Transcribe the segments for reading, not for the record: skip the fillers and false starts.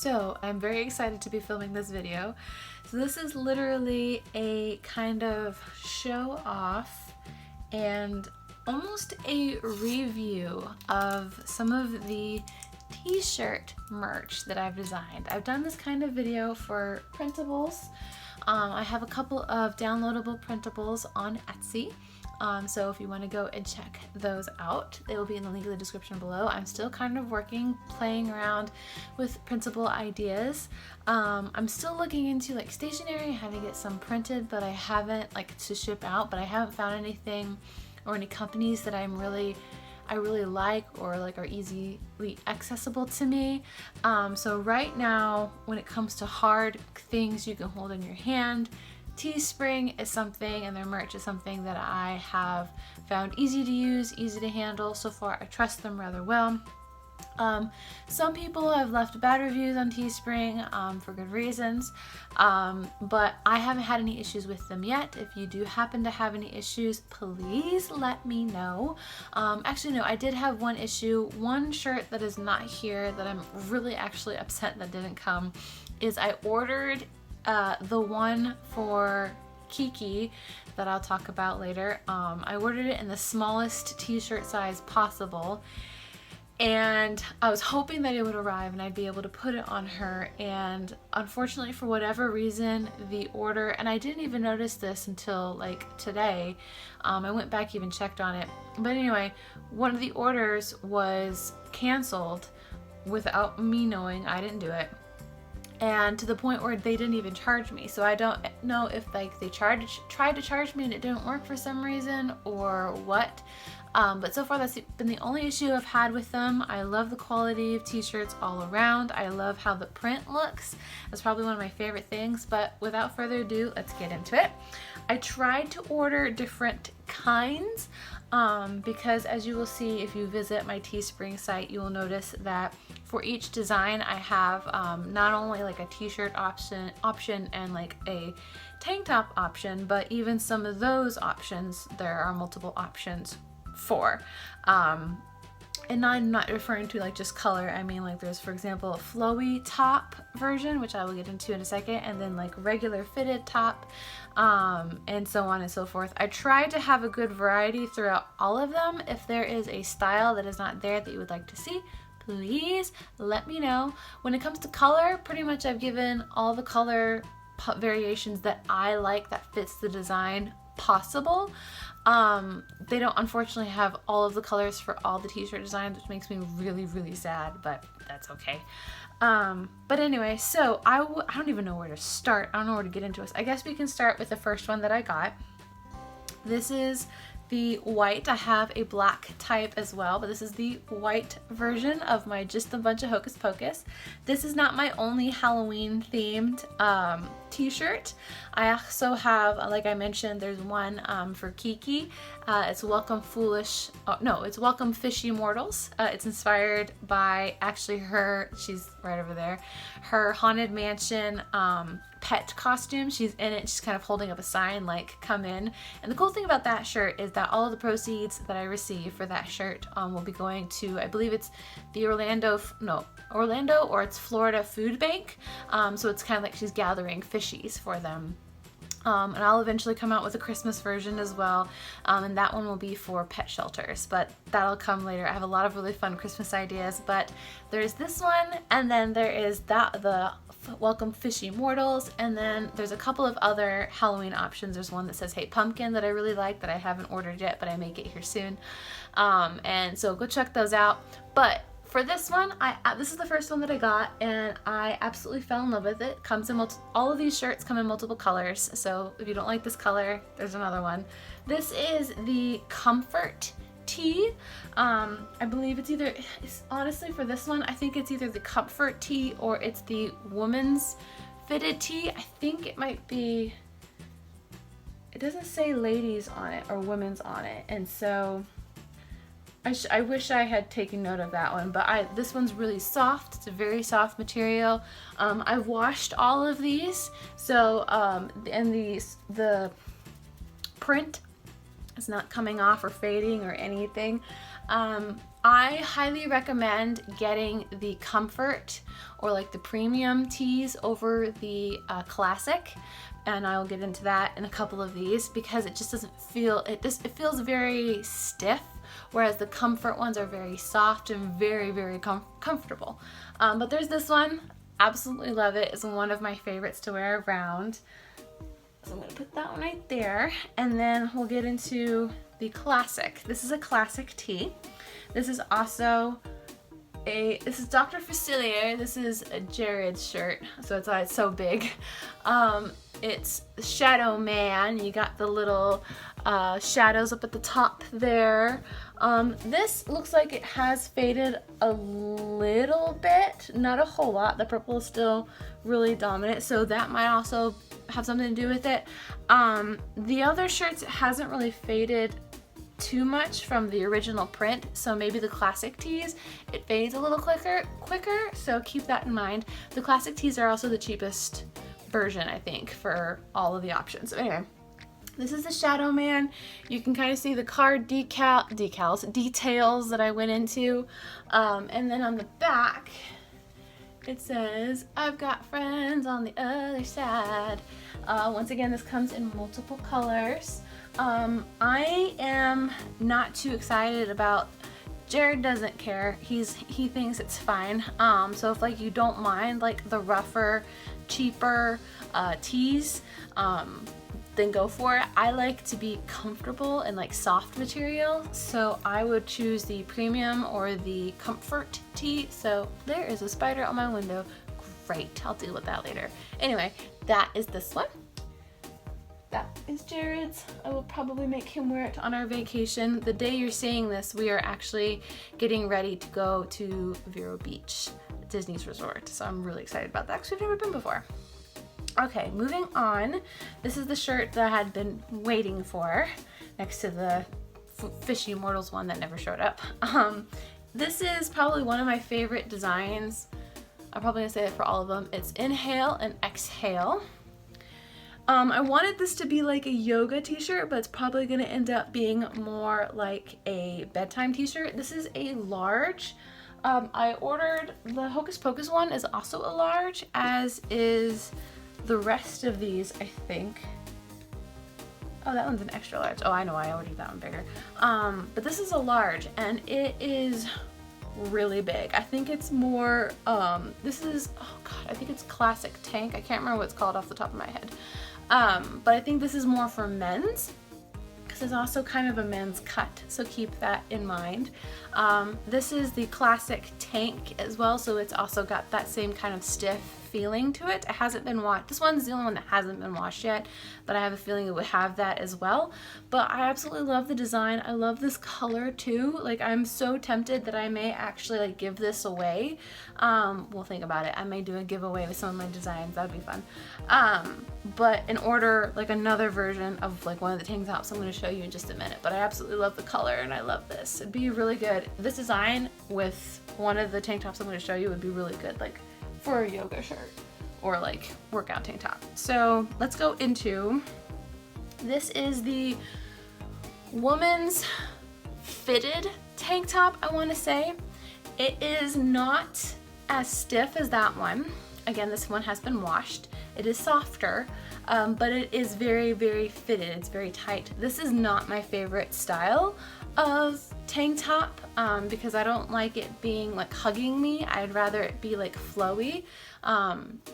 So I'm very excited to be filming this video. So this is literally a kind of show off and almost a review of some of the t-shirt merch that I've designed. I've done this kind of video for printables. I have a couple of downloadable printables on Etsy. So if you want to go and check those out, they will be in the link in the description below. I'm still kind of playing around with printable ideas. I'm still looking into like stationery, how to get some printed, but I haven't to ship out, but I haven't found anything or any companies that I really like or are easily accessible to me. So right now, when it comes to hard things you can hold in your hand, Teespring is something, and their merch is something that I have found easy to use, easy to handle. So far, I trust them rather well. Some people have left bad reviews on Teespring for good reasons, but I haven't had any issues with them yet. If you do happen to have any issues, please let me know. Actually, no, I did have one issue. One shirt that is not here that I'm really actually upset that didn't come is I ordered the one for Kiki that I'll talk about later. I ordered it in the smallest t-shirt size possible, and I was hoping that it would arrive and I'd be able to put it on her, and unfortunately for whatever reason the order, and I didn't even notice this until today, I went back, even checked on it, but anyway, one of the orders was canceled without me knowing. I didn't do it, and to the point where they didn't even charge me. So I don't know if they tried to charge me and it didn't work for some reason or what. But so far that's been the only issue I've had with them. I love the quality of t-shirts all around. I love how the print looks. That's probably one of my favorite things, but without further ado, let's get into it. I tried to order different kinds because as you will see if you visit my Teespring site, you will notice that for each design I have not only a t-shirt option and a tank top option, but even some of those options there are multiple options for. And I'm not referring to just color. I mean there's, for example, a flowy top version, which I will get into in a second, and then regular fitted top, and so on and so forth. I try to have a good variety throughout all of them. If there is a style that is not there that you would like to see, please let me know. When it comes to color, pretty much I've given all the color variations that I like that fits the design possible. They don't unfortunately have all of the colors for all the t-shirt designs, which makes me really, really sad, but that's okay. But anyway, so I don't even know where to start. I don't know where to get into this. I guess we can start with the first one that I got. This is the white. I have a black type as well, but this is the white version of my Just a Bunch of Hocus Pocus. This is not my only Halloween themed t-shirt. I also have, like I mentioned, there's one for Kiki. It's Welcome Fishy Mortals. It's inspired by actually she's right over there, her Haunted Mansion pet costume. She's in it, she's kind of holding up a sign come in. And the cool thing about that shirt is that all of the proceeds that I receive for that shirt will be going to, I believe it's the Orlando or it's Florida Food Bank. So it's kind of she's gathering fishies for them. And I'll eventually come out with a Christmas version as well, and that one will be for pet shelters, but that'll come later. I have a lot of really fun Christmas ideas, but there's this one, and then there is the Welcome Fishy Mortals, and then there's a couple of other Halloween options. There's one that says Hey Pumpkin that I really like that I haven't ordered yet, but I may get here soon, and so go check those out. But for this one, this is the first one that I got, and I absolutely fell in love with it. Comes in all of these shirts come in multiple colors, so if you don't like this color, there's another one. This is the Comfort Tee. I believe honestly for this one, I think it's either the Comfort Tee or it's the Women's Fitted Tee. I think it might be, it doesn't say ladies on it or women's on it, and so I wish I had taken note of that one, but this one's really soft. It's a very soft material. I've washed all of these, so and the print is not coming off or fading or anything. I highly recommend getting the comfort or like the premium tees over the classic, and I'll get into that in a couple of these because it just doesn't feel, it feels very stiff, whereas the comfort ones are very soft and very comfortable. But there's this one, absolutely love it. It's one of my favorites to wear around. So I'm gonna put that one right there, and then we'll get into the classic. This is a classic tee. This is also this is Dr. Facilier. This is a Jared's shirt, so that's why it's so big. It's Shadow Man. You got the little shadows up at the top there. This looks like it has faded a little bit, not a whole lot. The purple is still really dominant, so that might also have something to do with it. The other shirts, it hasn't really faded too much from the original print, so maybe the classic tees, it fades a little quicker, so keep that in mind. The classic tees are also the cheapest version, I think, for all of the options. So anyway, this is the Shadow Man. You can kind of see the card details that I went into, and then on the back it says, "I've got friends on the other side." Once again, this comes in multiple colors. I am not too excited about, Jared doesn't care. He thinks it's fine. So if like you don't mind like the rougher, cheaper tees, then go for it. I like to be comfortable in like soft material, so I would choose the premium or the comfort tee. So there is a spider on my window. Great, I'll deal with that later. Anyway, that is this one. That is Jared's. I will probably make him wear it on our vacation. The day you're seeing this, we are actually getting ready to go to Vero Beach, Disney's resort. So I'm really excited about that because we've never been before. Okay, moving on. This is the shirt that I had been waiting for next to the Fishy Immortals one that never showed up. This is probably one of my favorite designs. I'm probably gonna say it for all of them. It's Inhale and Exhale. I wanted this to be like a yoga t-shirt, but it's probably going to end up being more like a bedtime t-shirt. This is a large. I ordered the Hocus Pocus one, is also a large, as is the rest of these, I think. Oh, that one's an extra large. Oh, I know why I ordered that one bigger. But this is a large, and it is really big. I think it's more, this is, oh God, I think it's Classic Tank. I can't remember what it's called off the top of my head. But I think this is more for men's, because it's also kind of a men's cut, so keep that in mind. This is the Classic Tank as well, so it's also got that same kind of stiff feeling to it. It hasn't been washed. This one's the only one that hasn't been washed yet, but I have a feeling it would have that as well. But I absolutely love the design. I love this color too. Like, I'm so tempted that I may actually like give this away. We'll think about it. I may do a giveaway with some of my designs. That'd be fun. But in order like another version of like one of the tank tops I'm going to show you in just a minute. But I absolutely love the color and I love this. It'd be really good. This design with one of the tank tops I'm going to show you would be really good, like for a yoga shirt or like workout tank top. So let's go into, this is the woman's fitted tank top, I want to say. It is not as stiff as that one. Again, this one has been washed. It is softer, but it is very fitted. It's very tight. This is not my favorite style of tank top because I don't like it being like hugging me. I'd rather it be like flowy,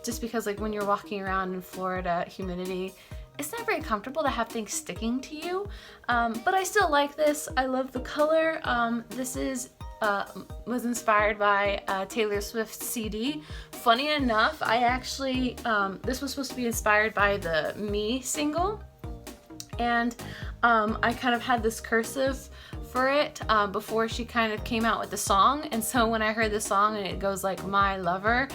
just because like when you're walking around in Florida, humidity, it's not very comfortable to have things sticking to you. But I still like this. I love the color. This is was inspired by Taylor Swift's CD. Funny enough, I actually, this was supposed to be inspired by the Me single, and I kind of had this cursive for it before she kind of came out with the song, and so when I heard the song and it goes like "My Lover,"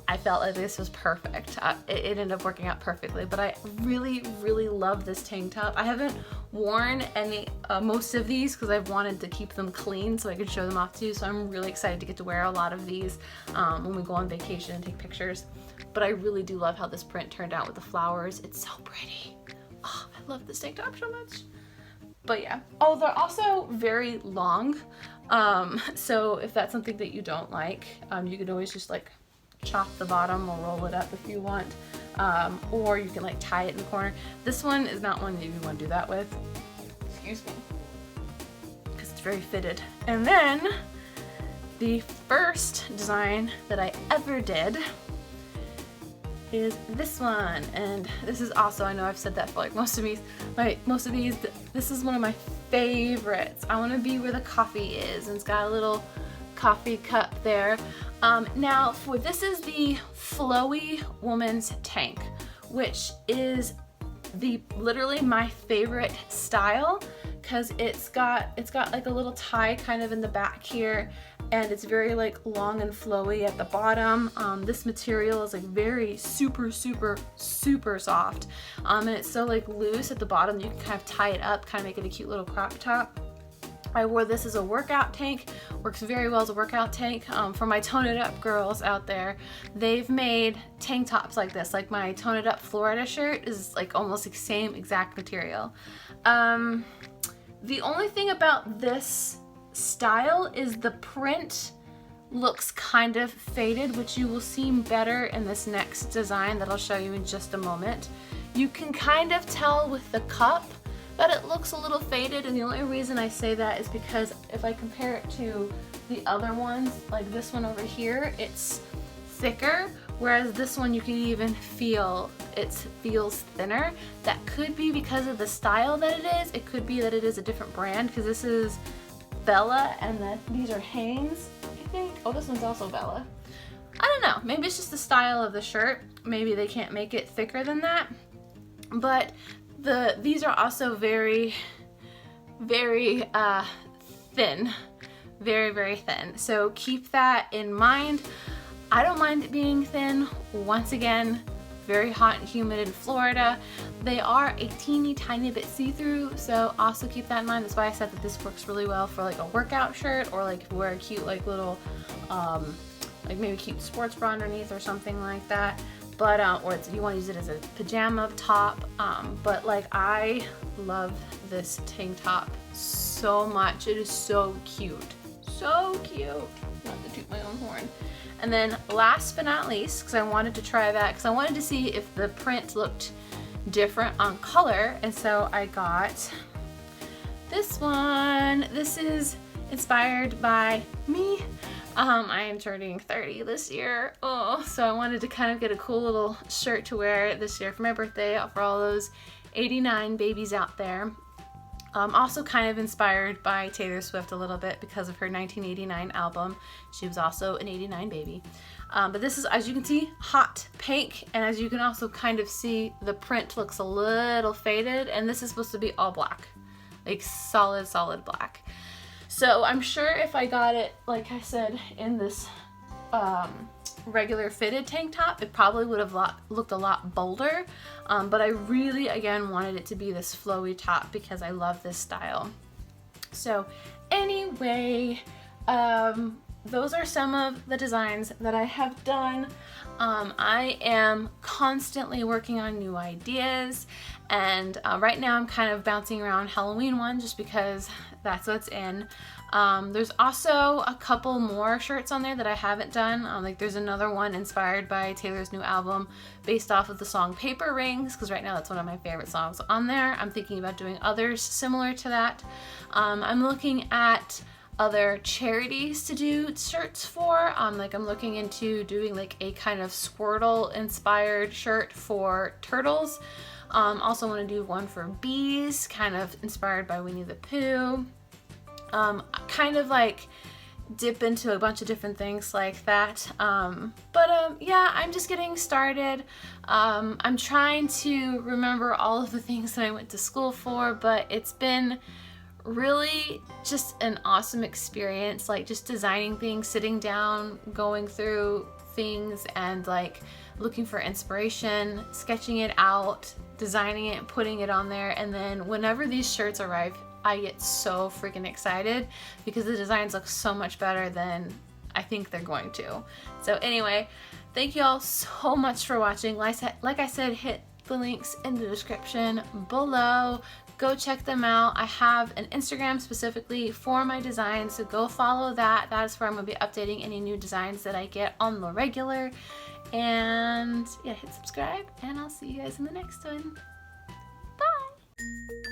I felt like this was perfect. It ended up working out perfectly, but I really love this tank top. I haven't worn most of these because I've wanted to keep them clean so I could show them off to you, so I'm really excited to get to wear a lot of these when we go on vacation and take pictures. But I really do love how this print turned out with the flowers. It's so pretty. Oh, I love this tank top so much. But yeah. Oh, they're also very long. So if that's something that you don't like, you can always just like chop the bottom or roll it up if you want, or you can like tie it in the corner. This one is not one that you want to do that with, excuse me, because it's very fitted. And then the first design that I ever did is this one, and this is also, I know I've said that for like most of these, this is one of my favorites. I want to be where the coffee is, and it's got a little coffee cup there. Now for this is the flowy woman's tank, which is literally my favorite style, because it's got like a little tie kind of in the back here, and it's very like long and flowy at the bottom. This material is like very super soft, and it's so like loose at the bottom. You can kind of tie it up, kind of make it a cute little crop top. I wore this as a workout tank, works very well as a workout tank. For my Tone It Up girls out there, they've made tank tops like this. Like my Tone It Up Florida shirt is like almost the same exact material. The only thing about this style is the print looks kind of faded, which you will see better in this next design that I'll show you in just a moment. You can kind of tell with the cup that it looks a little faded, and the only reason I say that is because if I compare it to the other ones, like this one over here, it's thicker, whereas this one you can even feel it feels thinner. That could be because of the style that it is. It could be that it is a different brand, because this is Bella and these are Hanes, I think. Oh, this one's also Bella. I don't know, maybe it's just the style of the shirt. Maybe they can't make it thicker than that. But these are also very thin, very thin. So keep that in mind. I don't mind it being thin. Once again, very hot and humid in Florida. They are a teeny tiny bit see-through, so also keep that in mind. That's why I said that this works really well for like a workout shirt, or like if you wear a cute like little like maybe a cute sports bra underneath or something like that. But or you want to use it as a pajama top. But like I love this tank top so much. It is so cute, so cute. Not to toot my own horn. And then last but not least, because I wanted to try that, because I wanted to see if the print looked different on color, and so I got this one. This is inspired by me. I am turning 30 this year, so I wanted to kind of get a cool little shirt to wear this year for my birthday, for all those 89 babies out there. Also kind of inspired by Taylor Swift a little bit because of her 1989 album. She was also an 89 baby. But this is, as you can see, hot pink, and as you can also kind of see, the print looks a little faded, and this is supposed to be all black, like solid black. So I'm sure if I got it, like I said, in this regular fitted tank top, it probably would have looked a lot bolder, but I really, again, wanted it to be this flowy top because I love this style. So anyway, those are some of the designs that I have done. I am constantly working on new ideas, and right now I'm kind of bouncing around Halloween ones just because that's what's in. There's also a couple more shirts on there that I haven't done. Like there's another one inspired by Taylor's new album based off of the song Paper Rings, because right now that's one of my favorite songs on there. I'm thinking about doing others similar to that. I'm looking at other charities to do shirts for. Like I'm looking into doing like a kind of Squirtle inspired shirt for turtles. Also want to do one for bees, kind of inspired by Winnie the Pooh. Kind of like dip into a bunch of different things like that. Yeah, I'm just getting started. I'm trying to remember all of the things that I went to school for, but it's been really just an awesome experience, like just designing things, sitting down, going through things, and like looking for inspiration, sketching it out, designing it, putting it on there, and then whenever these shirts arrive, I get so freaking excited because the designs look so much better than I think they're going to. So anyway, thank you all so much for watching. Like I said, hit the links in the description below. Go check them out. I have an Instagram specifically for my designs, so go follow that. That is where I'm going to be updating any new designs that I get on the regular. And yeah, hit subscribe, and I'll see you guys in the next one. Bye!